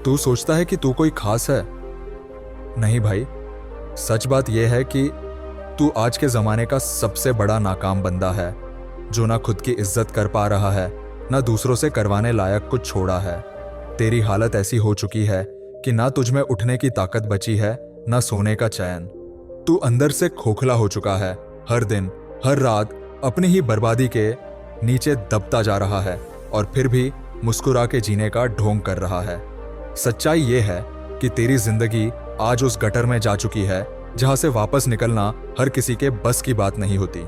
तू सोचता है कि तू कोई खास है। नहीं भाई, सच बात यह है कि तू आज के जमाने का सबसे बड़ा नाकाम बंदा है, जो ना खुद की इज्जत कर पा रहा है, ना दूसरों से करवाने लायक कुछ छोड़ा है। तेरी हालत ऐसी हो चुकी है कि ना तुझ में उठने की ताकत बची है, ना सोने का चैन। तू अंदर से खोखला हो चुका है। हर दिन हर रात अपनी ही बर्बादी के नीचे दबता जा रहा है और फिर भी मुस्कुरा के जीने का ढोंग कर रहा है। सच्चाई ये है कि तेरी जिंदगी आज उस गटर में जा चुकी है जहां से वापस निकलना हर किसी के बस की बात नहीं होती।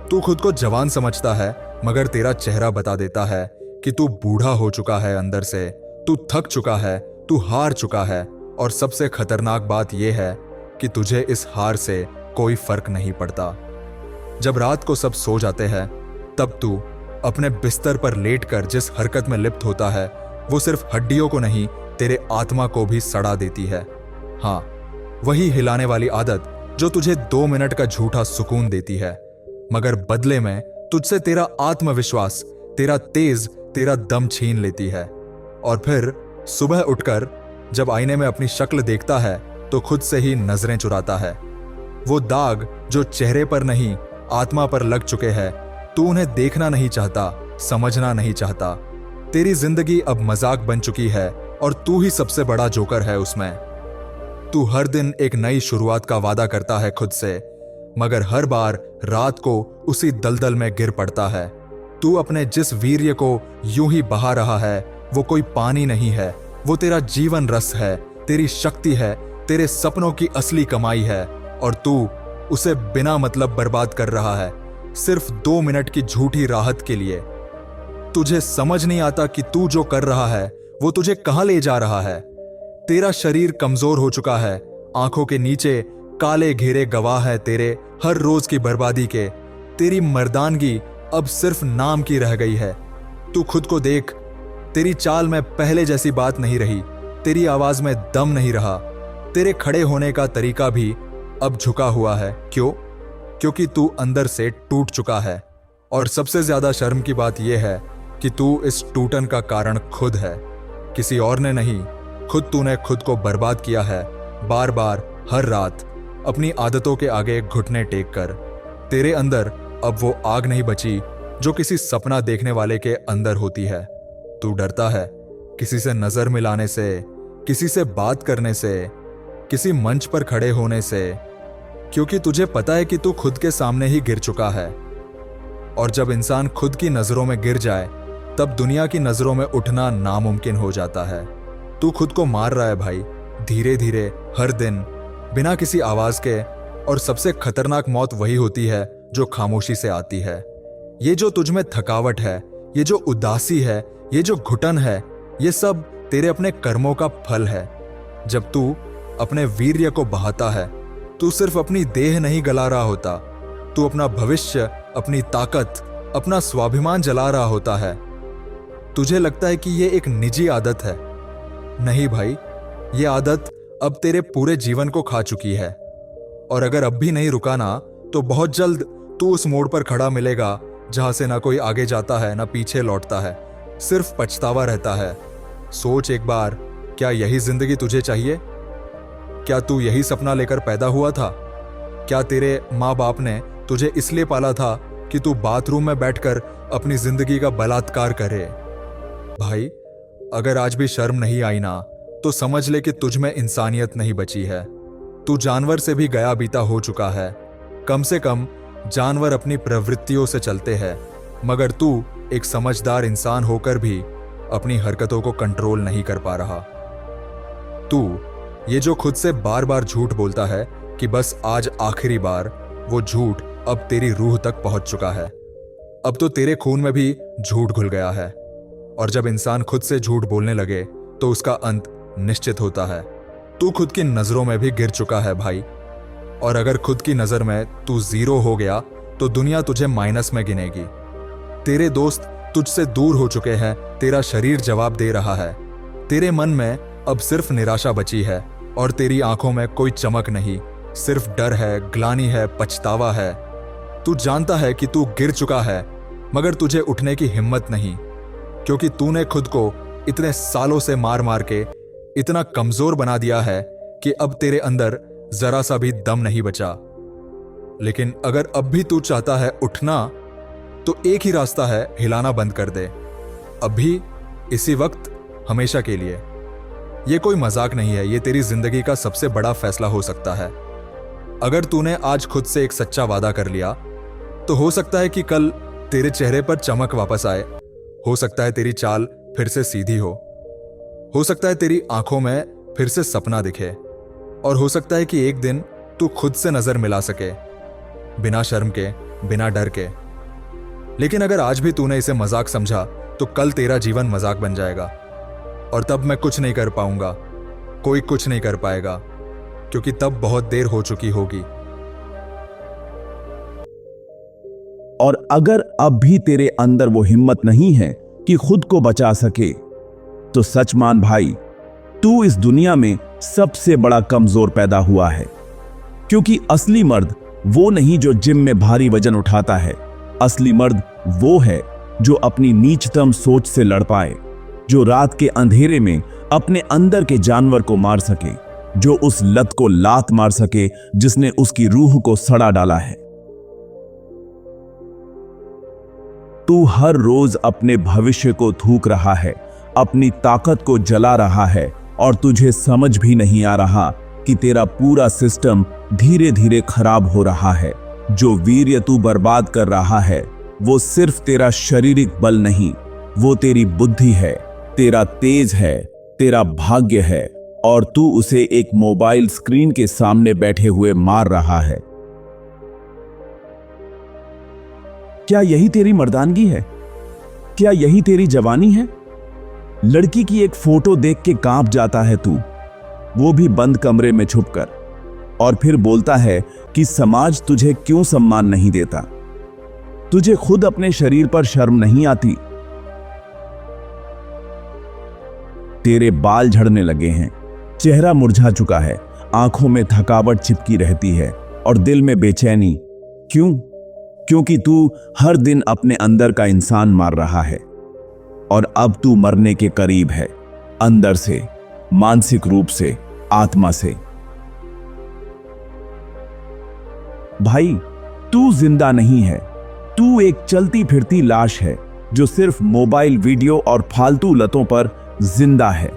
तू खुद को जवान समझता है, मगर तेरा चेहरा बता देता है कि तू बूढ़ा हो चुका है अंदर से। तू थक चुका है, तू हार चुका है, और सबसे खतरनाक बात यह है कि तुझे इस हार से कोई फर्क नहीं पड़ता। जब रात को सब सो जाते हैं, तब तू अपने बिस्तर पर लेटकर जिस हरकत में लिप्त होता है, वो सिर्फ हड्डियों को नहीं, तेरे आत्मा को भी सड़ा देती है। हाँ, वही हिलाने वाली आदत जो तुझे 2 मिनट का झूठा सुकून देती है, मगर बदले में तुझसे तेरा आत्मविश्वास, तेरा दम छीन लेती है। और फिर सुबह उठकर जब आईने में अपनी शक्ल देखता है तो खुद से ही नजरें चुराता है। वो दाग जो चेहरे पर नहीं, आत्मा पर लग चुके हैं, तू उन्हें देखना नहीं चाहता, समझना नहीं चाहता। तेरी जिंदगी अब मजाक बन चुकी है और तू ही सबसे बड़ा जोकर है उसमें। तू हर दिन एक नई शुरुआत का वादा करता है खुद से, मगर हर बार रात को उसी दलदल में गिर पड़ता है। तू अपने जिस वीर्य को यूं ही बहा रहा है, वो कोई पानी नहीं है, वो तेरा जीवन रस है, तेरी शक्ति है, तेरे सपनों की असली कमाई है, और तू उसे बिना मतलब बर्बाद कर रहा है, सिर्फ 2 मिनट की झूठी राहत के लिए। तुझे समझ नहीं आता कि तू जो कर रहा है वो तुझे कहां ले जा रहा है। तेरा शरीर कमजोर हो चुका है, आंखों के नीचे काले घेरे गवाह है तेरे हर रोज की बर्बादी के। तेरी मर्दानगी अब सिर्फ नाम की रह गई है। तू खुद को देख, तेरी चाल में पहले जैसी बात नहीं रही, तेरी आवाज में दम नहीं रहा, तेरे खड़े होने का तरीका भी अब झुका हुआ है। क्यों? क्योंकि तू अंदर से टूट चुका है। और सबसे ज्यादा शर्म की बात यह है कि तू इस टूटन का कारण खुद है, किसी और ने नहीं। खुद तूने खुद को बर्बाद किया है, बार बार हर रात अपनी आदतों के आगे घुटने टेक कर। तेरे अंदर अब वो आग नहीं बची जो किसी सपना देखने वाले के अंदर होती है। तू डरता है किसी से नजर मिलाने से, किसी से बात करने से, किसी मंच पर खड़े होने से, क्योंकि तुझे पता है कि तू खुद के सामने ही गिर चुका है। और जब इंसान खुद की नजरों में गिर जाए, तब दुनिया की नजरों में उठना नामुमकिन हो जाता है। तू खुद को मार रहा है भाई, धीरे धीरे, हर दिन, बिना किसी आवाज के। और सबसे खतरनाक मौत वही होती है जो खामोशी से आती है। ये जो तुझ में थकावट है, ये जो उदासी है, ये जो घुटन है, ये सब तेरे अपने कर्मों का फल है। जब तू अपने वीर्य को बहाता है, तू सिर्फ अपनी देह नहीं गला रहा होता, तू अपना भविष्य, अपनी ताकत, अपना स्वाभिमान जला रहा होता है। तुझे लगता है कि ये एक निजी आदत है। नहीं भाई, ये आदत अब तेरे पूरे जीवन को खा चुकी है। और अगर अब भी नहीं रुका ना, तो बहुत जल्द तू उस मोड़ पर खड़ा मिलेगा जहां से ना कोई आगे जाता है, ना पीछे लौटता है, सिर्फ पछतावा रहता है। सोच एक बार, क्या यही जिंदगी तुझे चाहिए? क्या तू यही सपना लेकर पैदा हुआ था? क्या तेरे माँ बाप ने तुझे इसलिए पाला था कि तू बाथरूम में बैठकर अपनी जिंदगी का बलात्कार करे? भाई, अगर आज भी शर्म नहीं आई ना, तो समझ ले कि तुझ में इंसानियत नहीं बची है। तू जानवर से भी गया बीता हो चुका है। कम से कम जानवर अपनी प्रवृत्तियों से चलते हैं, मगर तू एक समझदार इंसान होकर भी अपनी हरकतों को कंट्रोल नहीं कर पा रहा। तू ये जो खुद से बार बार झूठ बोलता है कि बस आज आखिरी बार, वो झूठ अब तेरी रूह तक पहुंच चुका है। अब तो तेरे खून में भी झूठ घुल गया है। और जब इंसान खुद से झूठ बोलने लगे तो उसका अंत निश्चित होता है। तू खुद की नजरों में भी गिर चुका है भाई। और अगर खुद की नजर में तू 0 हो गया तो दुनिया तुझे माइनस में गिनेगी। तेरे दोस्त तुझसे दूर हो चुके हैं, तेरा शरीर जवाब दे रहा है। तेरे मन में अब सिर्फ निराशा बची है और तेरी आंखों में कोई चमक नहीं, सिर्फ डर है, ग्लानि है, पछतावा है। तू जानता है कि तू गिर चुका है, मगर तुझे उठने की हिम्मत नहीं, क्योंकि तूने खुद को इतने सालों से मार मार के इतना कमजोर बना दिया है कि अब तेरे अंदर जरा सा भी दम नहीं बचा। लेकिन अगर अब भी तू चाहता है उठना, तो एक ही रास्ता है, हिलाना बंद कर दे। अभी, इसी वक्त, हमेशा के लिए। यह कोई मजाक नहीं है, यह तेरी जिंदगी का सबसे बड़ा फैसला हो सकता है। अगर तूने आज खुद से एक सच्चा वादा कर लिया, तो हो सकता है कि कल तेरे चेहरे पर चमक वापस आए। हो सकता है तेरी चाल फिर से सीधी हो सकता है तेरी आंखों में फिर से सपना दिखे, और हो सकता है कि एक दिन तू खुद से नजर मिला सके, बिना शर्म के, बिना डर के। लेकिन अगर आज भी तूने इसे मजाक समझा, तो कल तेरा जीवन मजाक बन जाएगा, और तब मैं कुछ नहीं कर पाऊंगा, कोई कुछ नहीं कर पाएगा, क्योंकि तब बहुत देर हो चुकी होगी। और अगर अब भी तेरे अंदर वो हिम्मत नहीं है कि खुद को बचा सके, तो सच मान भाई, तू इस दुनिया में सबसे बड़ा कमजोर पैदा हुआ है। क्योंकि असली मर्द वो नहीं जो जिम में भारी वजन उठाता है। असली मर्द वो है जो अपनी नीचतम सोच से लड़ पाए, जो रात के अंधेरे में अपने अंदर के जानवर को मार सके, जो उस लत को लात मार सके जिसने उसकी रूह को सड़ा डाला है। तू हर रोज अपने भविष्य को थूक रहा है, अपनी ताकत को जला रहा है, और तुझे समझ भी नहीं आ रहा कि तेरा पूरा सिस्टम धीरे धीरे खराब हो रहा है। जो वीर्य तू बर्बाद कर रहा है, वो सिर्फ तेरा शारीरिक बल नहीं, वो तेरी बुद्धि है, तेरा तेज है, तेरा भाग्य है, और तू उसे एक मोबाइल स्क्रीन के सामने बैठे हुए मार रहा है। क्या यही तेरी मर्दानगी है? क्या यही तेरी जवानी है? लड़की की एक फोटो देख के कांप जाता है तू, वो भी बंद कमरे में छुपकर, और फिर बोलता है कि समाज तुझे क्यों सम्मान नहीं देता। तुझे खुद अपने शरीर पर शर्म नहीं आती। तेरे बाल झड़ने लगे हैं, चेहरा मुरझा चुका है, आंखों में थकावट चिपकी रहती है, और दिल में बेचैनी। क्यों? क्योंकि तू हर दिन अपने अंदर का इंसान मार रहा है, और अब तू मरने के करीब है, अंदर से, मानसिक रूप से, आत्मा से। भाई, तू जिंदा नहीं है, तू एक चलती फिरती लाश है जो सिर्फ मोबाइल वीडियो और फालतू लतों पर जिंदा है।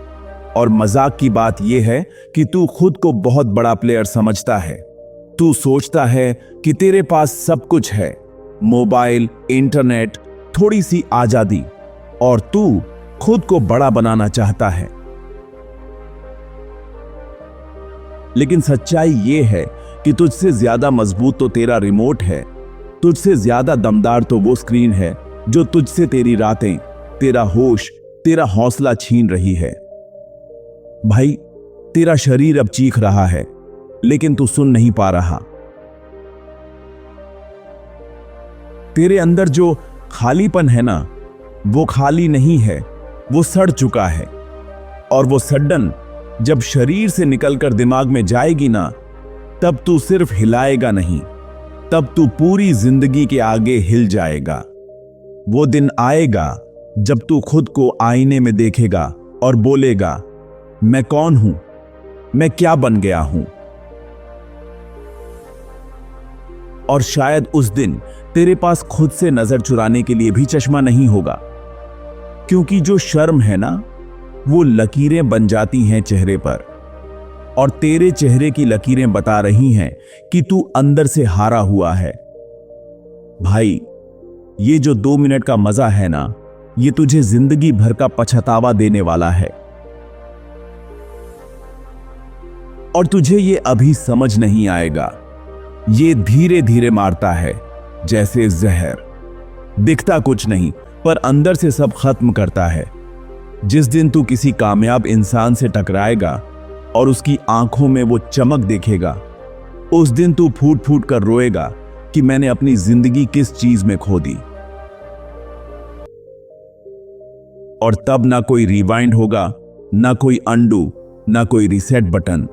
और मजाक की बात यह है कि तू खुद को बहुत बड़ा प्लेयर समझता है। तू सोचता है कि तेरे पास सब कुछ है, मोबाइल, इंटरनेट, थोड़ी सी आजादी, और तू खुद को बड़ा बनाना चाहता है। लेकिन सच्चाई यह है कि तुझसे ज्यादा मजबूत तो तेरा रिमोट है, तुझसे ज्यादा दमदार तो वो स्क्रीन है जो तुझसे तेरी रातें, तेरा होश, तेरा हौसला छीन रही है। भाई, तेरा शरीर अब चीख रहा है, लेकिन तू सुन नहीं पा रहा। तेरे अंदर जो खालीपन है ना, वो खाली नहीं है, वो सड़ चुका है। और वो सड्डन जब शरीर से निकलकर दिमाग में जाएगी ना, तब तू सिर्फ हिलाएगा नहीं, तब तू पूरी जिंदगी के आगे हिल जाएगा। वो दिन आएगा जब तू खुद को आईने में देखेगा और बोलेगा, मैं कौन हूं, मैं क्या बन गया हूं। और शायद उस दिन तेरे पास खुद से नजर चुराने के लिए भी चश्मा नहीं होगा, क्योंकि जो शर्म है ना, वो लकीरें बन जाती हैं चेहरे पर, और तेरे चेहरे की लकीरें बता रही हैं कि तू अंदर से हारा हुआ है। भाई, ये जो 2 मिनट का मजा है ना, ये तुझे जिंदगी भर का पछतावा देने वाला है। और तुझे ये अभी समझ नहीं आएगा। ये धीरे धीरे मारता है, जैसे जहर। दिखता कुछ नहीं, पर अंदर से सब खत्म करता है। जिस दिन तू किसी कामयाब इंसान से टकराएगा और उसकी आंखों में वो चमक देखेगा, उस दिन तू फूट फूट कर रोएगा कि मैंने अपनी जिंदगी किस चीज में खो दी। और तब ना कोई रिवाइंड होगा, ना कोई अंडू, ना कोई रीसेट बटन।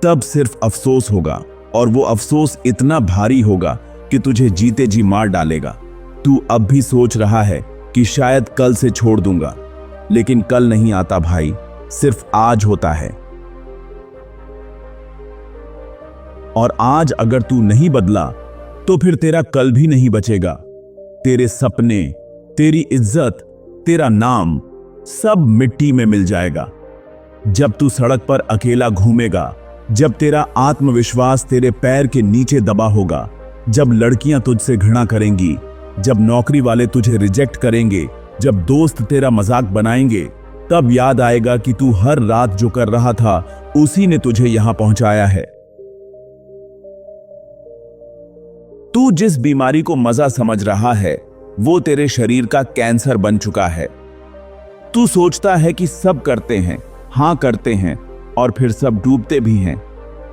तब सिर्फ अफसोस होगा, और वो अफसोस इतना भारी होगा कि तुझे जीते जी मार डालेगा। तू अब भी सोच रहा है कि शायद कल से छोड़ दूंगा, लेकिन कल नहीं आता भाई। सिर्फ आज होता है। और आज अगर तू नहीं बदला तो फिर तेरा कल भी नहीं बचेगा। तेरे सपने, तेरी इज्जत, तेरा नाम सब मिट्टी में मिल जाएगा। जब तू सड़क पर अकेला घूमेगा, जब तेरा आत्मविश्वास तेरे पैर के नीचे दबा होगा, जब लड़कियां तुझसे घृणा करेंगी, जब नौकरी वाले तुझे रिजेक्ट करेंगे, जब दोस्त तेरा मजाक बनाएंगे, तब याद आएगा कि तू हर रात जो कर रहा था उसी ने तुझे यहां पहुंचाया है। तू जिस बीमारी को मजा समझ रहा है वो तेरे शरीर का कैंसर बन चुका है। तू सोचता है कि सब करते हैं, हां करते हैं और फिर सब डूबते भी हैं,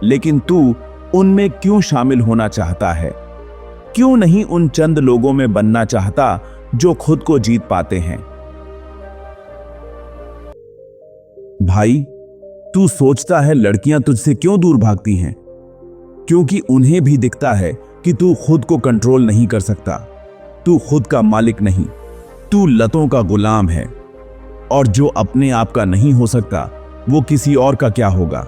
लेकिन तू उनमें क्यों शामिल होना चाहता है? क्यों नहीं उन चंद लोगों में बनना चाहता जो खुद को जीत पाते हैं? भाई, तू सोचता है लड़कियां तुझसे क्यों दूर भागती हैं? क्योंकि उन्हें भी दिखता है कि तू खुद को कंट्रोल नहीं कर सकता। तू खुद का मालिक नहीं, तू लतों का गुलाम है। और जो अपने आप का नहीं हो सकता वो किसी और का क्या होगा?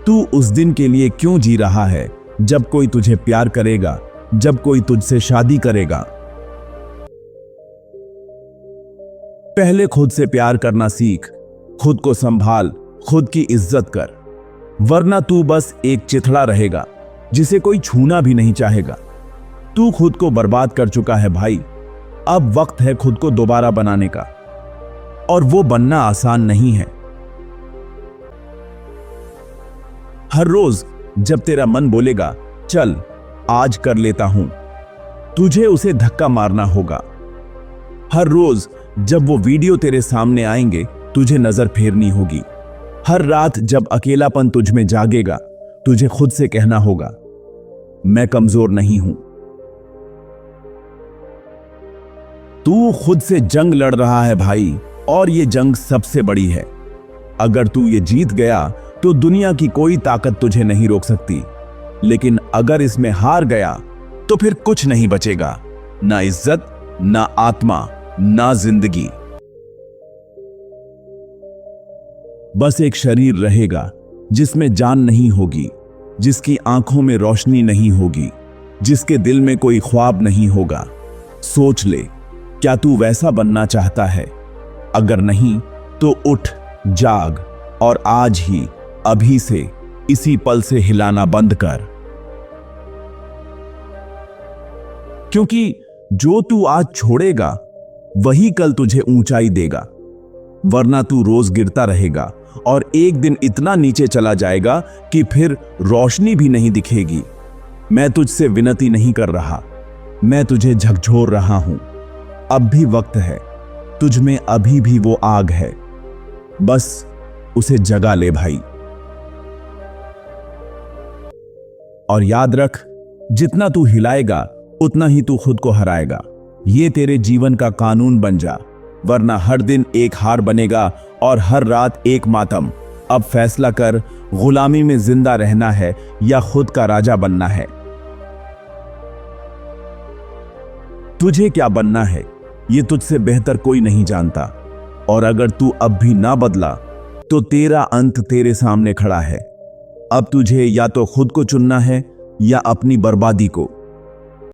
तू उस दिन के लिए क्यों जी रहा है जब कोई तुझे प्यार करेगा, जब कोई तुझसे शादी करेगा? पहले खुद से प्यार करना सीख, खुद को संभाल, खुद की इज्जत कर, वरना तू बस एक चिथड़ा रहेगा जिसे कोई छूना भी नहीं चाहेगा। तू खुद को बर्बाद कर चुका है भाई। अब वक्त है खुद को दोबारा बनाने का, और वो बनना आसान नहीं है। हर रोज जब तेरा मन बोलेगा चल आज कर लेता हूं, तुझे उसे धक्का मारना होगा। हर रोज जब वो वीडियो तेरे सामने आएंगे तुझे नजर फेरनी होगी। हर रात जब अकेलापन तुझ में जागेगा तुझे खुद से कहना होगा मैं कमजोर नहीं हूं। तू खुद से जंग लड़ रहा है भाई, और ये जंग सबसे बड़ी है। अगर तू ये जीत गया तो दुनिया की कोई ताकत तुझे नहीं रोक सकती, लेकिन अगर इसमें हार गया तो फिर कुछ नहीं बचेगा, ना इज्जत, ना आत्मा, ना जिंदगी। बस एक शरीर रहेगा जिसमें जान नहीं होगी, जिसकी आंखों में रोशनी नहीं होगी, जिसके दिल में कोई ख्वाब नहीं होगा। सोच ले, क्या तू वैसा बनना चाहता है? अगर नहीं तो उठ, जाग और आज ही, अभी से, इसी पल से हिलाना बंद कर। क्योंकि जो तू आज छोड़ेगा वही कल तुझे ऊंचाई देगा, वरना तू रोज गिरता रहेगा और एक दिन इतना नीचे चला जाएगा कि फिर रोशनी भी नहीं दिखेगी। मैं तुझसे विनती नहीं कर रहा, मैं तुझे झकझोर रहा हूं। अब भी वक्त है, तुझ में अभी भी वो आग है, बस उसे जगा ले भाई। और याद रख, जितना तू हिलाएगा उतना ही तू खुद को हराएगा। ये तेरे जीवन का कानून बन जा, वरना हर दिन एक हार बनेगा और हर रात एक मातम। अब फैसला कर, गुलामी में जिंदा रहना है या खुद का राजा बनना है। तुझे क्या बनना है ये तुझसे बेहतर कोई नहीं जानता, और अगर तू अब भी ना बदला तो तेरा अंत तेरे सामने खड़ा है। अब तुझे या तो खुद को चुनना है या अपनी बर्बादी को।